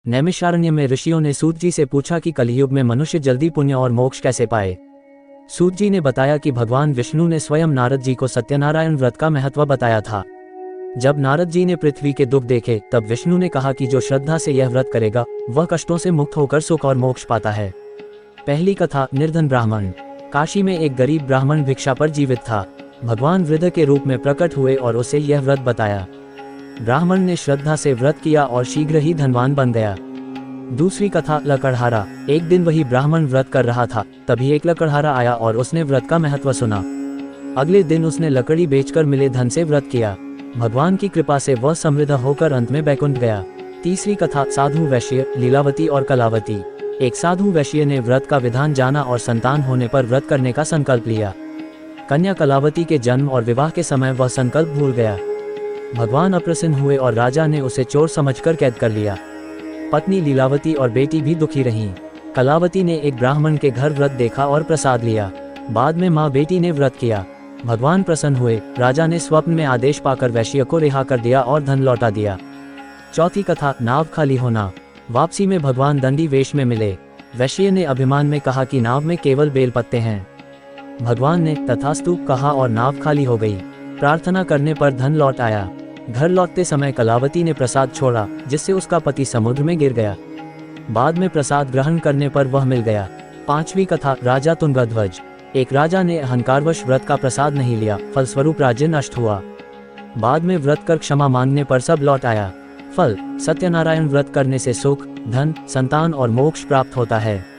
नैमिषारण्य में ऋषियों ने सूत जी से पूछा कि कलयुग में मनुष्य जल्दी पुण्य और मोक्ष कैसे पाए। सूत जी ने बताया कि भगवान विष्णु ने स्वयं नारद जी को सत्यनारायण व्रत का महत्व बताया था। जब नारद जी ने पृथ्वी के दुख देखे तब विष्णु ने कहा कि जो श्रद्धा से यह व्रत करेगा वह कष्टों से मुक्त होकर सुख और मोक्ष पाता है। पहली कथा, निर्धन ब्राह्मण। काशी में एक गरीब ब्राह्मण भिक्षा पर जीवित था। भगवान वृद्ध के रूप में प्रकट हुए और उसे यह व्रत बताया। ब्राह्मण ने श्रद्धा से व्रत किया और शीघ्र ही धनवान बन गया। दूसरी कथा, लकड़हारा। एक दिन वही ब्राह्मण व्रत कर रहा था, तभी एक लकड़हारा आया और उसने व्रत का महत्व सुना। अगले दिन उसने लकड़ी बेचकर मिले धन से व्रत किया। भगवान की कृपा से वह समृद्ध होकर अंत में बैकुंठ गया। तीसरी कथा, साधु वैश्य, लीलावती और कलावती। एक साधु वैश्य ने व्रत का विधान जाना और संतान होने पर व्रत करने का संकल्प लिया। कन्या कलावती के जन्म और विवाह के समय वह संकल्प भूल गया। भगवान अप्रसन्न हुए और राजा ने उसे चोर समझकर कैद कर लिया। पत्नी लीलावती और बेटी भी दुखी रहीं। कलावती ने एक ब्राह्मण के घर व्रत देखा और प्रसाद लिया। बाद में माँ बेटी ने व्रत किया। भगवान प्रसन्न हुए। राजा ने स्वप्न में आदेश पाकर वैश्य को रिहा कर दिया और धन लौटा दिया। चौथी कथा, नाव खाली होना। वापसी में भगवान दंडी वेश में मिले। वैश्य ने अभिमान में कहा कि नाव में केवल बेल पत्ते हैं। भगवान ने तथास्तु कहा और नाव खाली हो गई। प्रार्थना करने पर धन लौट आया। घर लौटते समय कलावती ने प्रसाद छोड़ा, जिससे उसका पति समुद्र में गिर गया। बाद में प्रसाद ग्रहण करने पर वह मिल गया। पांचवी कथा, राजा तुंगध्वज। एक राजा ने अहंकारवश व्रत का प्रसाद नहीं लिया, फलस्वरूप राज्य नष्ट हुआ। बाद में व्रत कर क्षमा मांगने पर सब लौट आया। फल, सत्यनारायण व्रत करने से सुख, धन, संतान और मोक्ष प्राप्त होता है।